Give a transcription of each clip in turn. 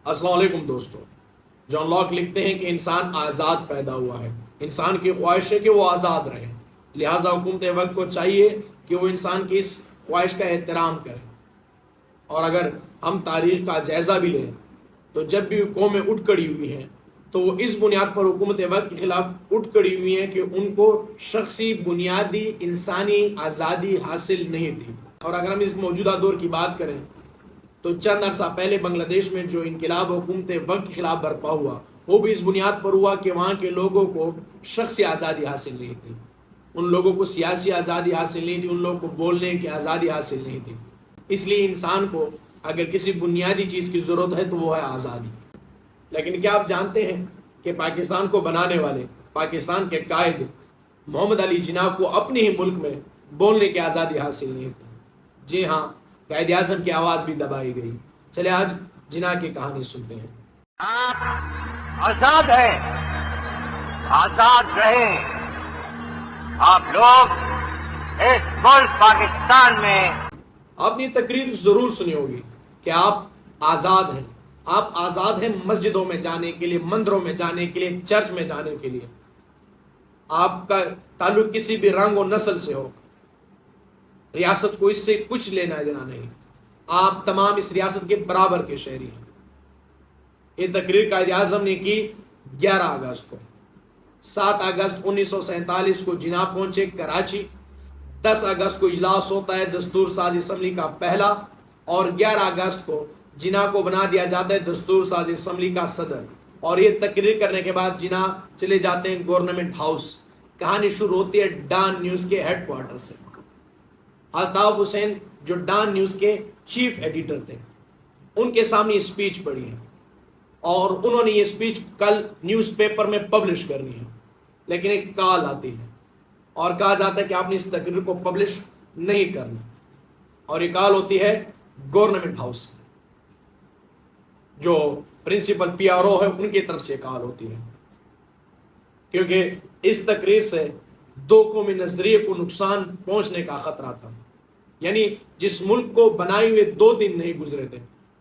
السلام علیکم دوستو. جان لاک لکھتے ہیں کہ انسان آزاد پیدا ہوا ہے. انسان کی خواہش ہے کہ وہ آزاد رہے. لہٰذا حکومت وقت کو چاہیے کہ وہ انسان کی اس خواہش کا احترام کرے. اور اگر ہم تاریخ کا جائزہ بھی لیں تو جب بھی قومیں اٹھ کھڑی ہوئی ہیں تو وہ اس بنیاد پر حکومت وقت کے خلاف اٹھ کھڑی ہوئی ہیں کہ ان کو شخصی بنیادی انسانی آزادی حاصل نہیں تھی. اور اگر ہم اس موجودہ دور کی بات کریں تو چند عرصہ پہلے بنگلہ دیش میں جو انقلاب حکومت وقت کے خلاف برپا ہوا وہ بھی اس بنیاد پر ہوا کہ وہاں کے لوگوں کو شخصی آزادی حاصل نہیں تھی. ان لوگوں کو سیاسی آزادی حاصل نہیں تھی, ان لوگوں کو بولنے کی آزادی حاصل نہیں تھی. اس لیے انسان کو اگر کسی بنیادی چیز کی ضرورت ہے تو وہ ہے آزادی. لیکن کیا آپ جانتے ہیں کہ پاکستان کو بنانے والے, پاکستان کے قائد محمد علی جناح کو اپنے ہی ملک میں بولنے کی آزادی حاصل نہیں تھی. جی ہاں, قائد اعظم کی آواز بھی دبائی گئی. چلے آج جناح کی کہانی سنتے ہیں. آپ آزاد ہیں, آزاد رہیں. آپ لوگ اس ملک پاکستان میں آپ نے تقریر ضرور سنی ہوگی کہ آپ آزاد ہیں. آپ آزاد ہیں مسجدوں میں جانے کے لیے, مندروں میں جانے کے لیے, چرچ میں جانے کے لیے. آپ کا تعلق کسی بھی رنگ و نسل سے ہو, ریاست کو اس سے کچھ لینا دینا نہیں. آپ تمام اس ریاست کے برابر کے شہری ہیں. یہ تقریر قائد اعظم نے کی 11 اگست کو. 7 اگست 1947 کو جناح پہنچے کراچی. 10 اگست کو اجلاس ہوتا ہے دستور ساز اسمبلی کا پہلا, اور 11 اگست کو جناح کو بنا دیا جاتا ہے دستور ساز اسمبلی کا صدر. اور یہ تقریر کرنے کے بعد جناح چلے جاتے ہیں گورنمنٹ ہاؤس. کہانی شروع ہوتی ہے ڈان نیوز کے ہیڈ کوارٹر سے. الطاف حسین جو ڈان نیوز کے چیف ایڈیٹر تھے, ان کے سامنے اسپیچ پڑھی ہے اور انہوں نے یہ اسپیچ کل نیوز پیپر میں پبلش کرنی ہے. لیکن ایک کال آتی ہے اور کہا جاتا ہے کہ آپ نے اس تقریر کو پبلش نہیں کرنا. اور یہ کال ہوتی ہے گورنمنٹ ہاؤس, جو پرنسپل پی آر او ہے ان کی طرف سے کال ہوتی ہے, کیونکہ اس تقریر سے دو قومی نظریے کو نقصان پہنچنے کا خطرہ تھا. یعنی جس ملک کو بنائے ہوئے 2 دن نہیں گزرے تھے,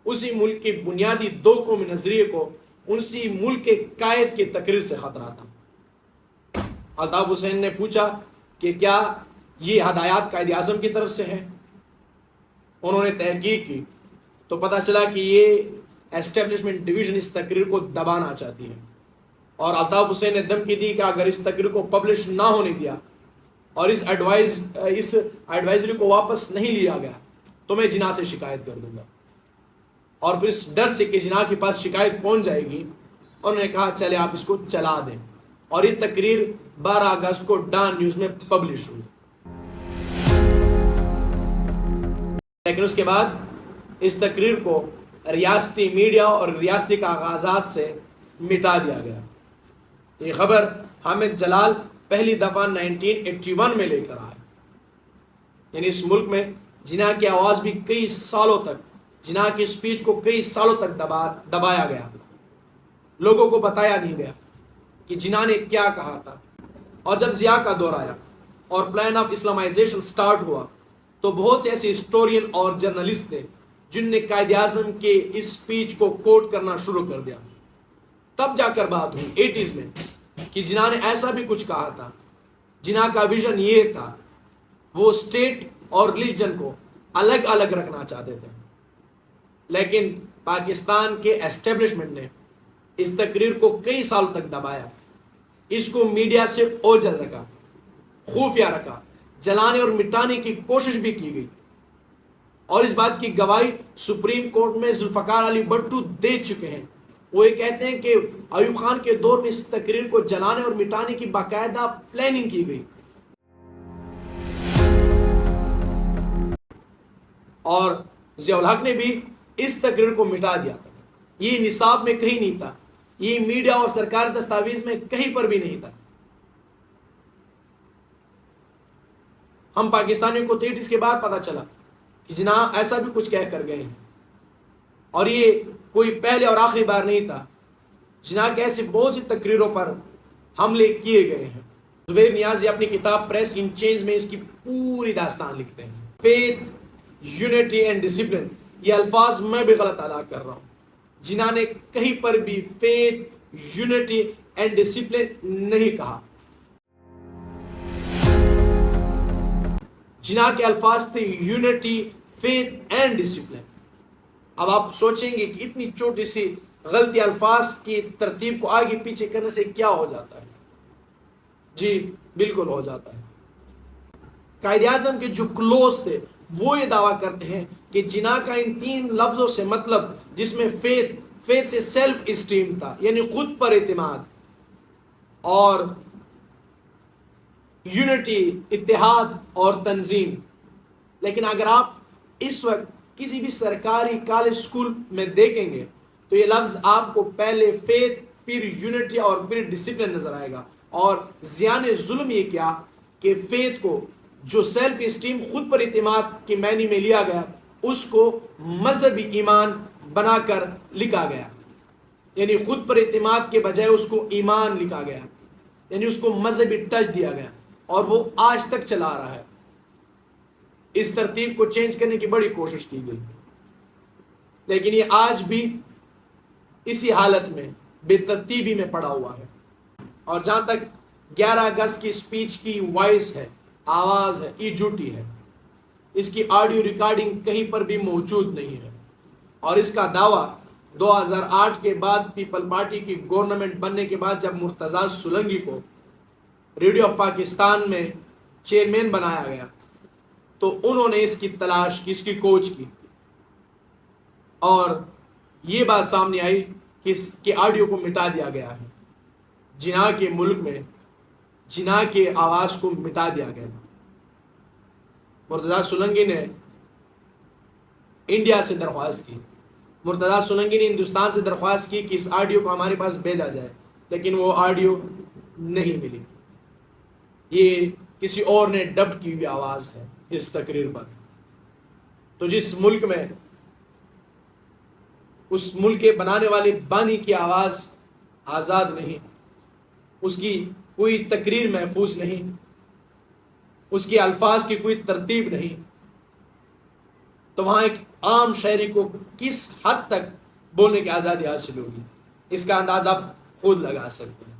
اسی ملک کی بنیادی 2 قومی نظریے کو اسی ملک کے قائد کی تقریر سے خطرہ تھا. الطاف حسین نے پوچھا کہ کیا یہ ہدایات قائد اعظم کی طرف سے ہیں. انہوں نے تحقیق کی تو پتہ چلا کہ یہ اسٹیبلشمنٹ ڈویژن اس تقریر کو دبانا چاہتی ہے. اور الطاف حسین نے دھمکی دی کہ اگر اس تقریر کو پبلش نہ ہونے دیا اور اس ایڈوائزری کو واپس نہیں لیا گیا تو میں جناح سے شکایت کر دوں گا. اور پھر اس ڈر سے کہ جناح کے پاس شکایت پہنچ جائے گی, انہوں نے کہا چلے آپ اس کو چلا دیں. اور یہ تقریر 12 اگست کو ڈان نیوز میں پبلش ہوئی. لیکن اس کے بعد اس تقریر کو ریاستی میڈیا اور ریاستی کاغذات سے مٹا دیا گیا. یہ خبر حامد جلال پہلی دفعہ 1981 میں لے کر آئے. یعنی اس ملک میں جناح کی آواز بھی کئی سالوں تک, جناح کی سپیچ کو کئی سالوں تک دبایا گیا. لوگوں کو بتایا نہیں گیا کہ جناح نے کیا کہا تھا. اور جب ضیاء کا دور آیا اور پلان آف اسلامائزیشن سٹارٹ ہوا تو بہت سے ایسے ہسٹورین اور جرنلسٹ تھے جن نے قائد اعظم کے اس سپیچ کو کوٹ کرنا شروع کر دیا. تب جا کر بات ہوئی 80s میں کہ جناح نے ایسا بھی کچھ کہا تھا. جناح کا ویژن یہ تھا, وہ اسٹیٹ اور ریلیجن کو الگ الگ رکھنا چاہتے تھے. لیکن پاکستان کے اسٹیبلشمنٹ نے اس تقریر کو کئی سال تک دبایا. اس کو میڈیا سے اوجھل رکھا, خفیہ رکھا, جلانے اور مٹانے کی کوشش بھی کی گئی. اور اس بات کی گواہی سپریم کورٹ میں ذوالفقار علی بھٹو دے چکے ہیں. وہ یہ کہتے ہیں کہ ایوب خان کے دور میں اس تقریر کو جلانے اور مٹانے کی باقاعدہ پلاننگ کی گئی. اور ضیاء الحق نے بھی اس تقریر کو مٹا دیا تھا. یہ نصاب میں کہیں نہیں تھا, یہ میڈیا اور سرکاری دستاویز میں کہیں پر بھی نہیں تھا. ہم پاکستانیوں کو 30 کے بعد پتا چلا کہ جناح ایسا بھی کچھ کہہ کر گئے ہیں. اور یہ کوئی پہلے اور آخری بار نہیں تھا. جناح کے ایسی بہت سی تقریروں پر حملے کیے گئے ہیں. زبیر نیازی اپنی کتاب پریس ان چینج میں اس کی پوری داستان لکھتے ہیں. فیتھ, یونٹی اینڈ ڈسپلن, یہ الفاظ میں بھی غلط ادا کر رہا ہوں. جناح نے کہیں پر بھی فیتھ، یونٹی اینڈ ڈسپلن نہیں کہا. جناح کے الفاظ تھے یونٹی، فیتھ اینڈ ڈسپلن. اب آپ سوچیں گے کہ اتنی چھوٹی سی غلطی الفاظ کی ترتیب کو آگے پیچھے کرنے سے کیا ہو جاتا ہے؟ جی بالکل ہو جاتا ہے. قائد اعظم کے جو کلوز تھے وہ یہ دعویٰ کرتے ہیں کہ جناح کا ان 3 لفظوں سے مطلب، جس میں فیتھ سے سیلف اسٹیم تھا یعنی خود پر اعتماد، اور یونٹی اتحاد اور تنظیم. لیکن اگر آپ اس وقت کسی بھی سرکاری کالج اسکول میں دیکھیں گے تو یہ لفظ آپ کو پہلے فیتھ، پھر یونٹی اور پھر ڈسپلن نظر آئے گا. اور زیان ظلم یہ کیا کہ فیتھ کو، جو سیلف اسٹیم خود پر اعتماد کی معنی میں لیا گیا، اس کو مذہبی ایمان بنا کر لکھا گیا. یعنی خود پر اعتماد کے بجائے اس کو ایمان لکھا گیا، یعنی اس کو مذہبی ٹچ دیا گیا، اور وہ آج تک چلا آ رہا ہے. اس ترتیب کو چینج کرنے کی بڑی کوشش کی گئی، لیکن یہ آج بھی اسی حالت میں بے ترتیبی میں پڑا ہوا ہے. اور جہاں تک 11 اگست کی اسپیچ کی وائس ہے، آواز ہے، یہ جھوٹی ہے. اس کی آڈیو ریکارڈنگ کہیں پر بھی موجود نہیں ہے. اور اس کا دعویٰ 2008 کے بعد پیپل پارٹی کی گورنمنٹ بننے کے بعد جب مرتضیٰ سولنگی کو ریڈیو آف پاکستان میں چیئرمین بنایا گیا تو انہوں نے اس کی تلاش کی، اس کی کھوج کی، اور یہ بات سامنے آئی کہ اس کے آڈیو کو مٹا دیا گیا ہے. جناح کے ملک میں جناح کے آواز کو مٹا دیا گیا. مرتضیٰ سولنگی نے انڈیا سے درخواست کی، مرتضیٰ سولنگی نے ہندوستان سے درخواست کی کہ اس آڈیو کو ہمارے پاس بھیجا جائے، لیکن وہ آڈیو نہیں ملی. یہ کسی اور نے ڈب کی ہوئی آواز ہے اس تقریر پر. تو جس ملک میں اس ملک کے بنانے والے بانی کی آواز آزاد نہیں، اس کی کوئی تقریر محفوظ نہیں، اس کے الفاظ کی کوئی ترتیب نہیں، تو وہاں ایک عام شہری کو کس حد تک بولنے کی آزادی حاصل ہوگی؟ اس کا اندازہ آپ خود لگا سکتے ہیں.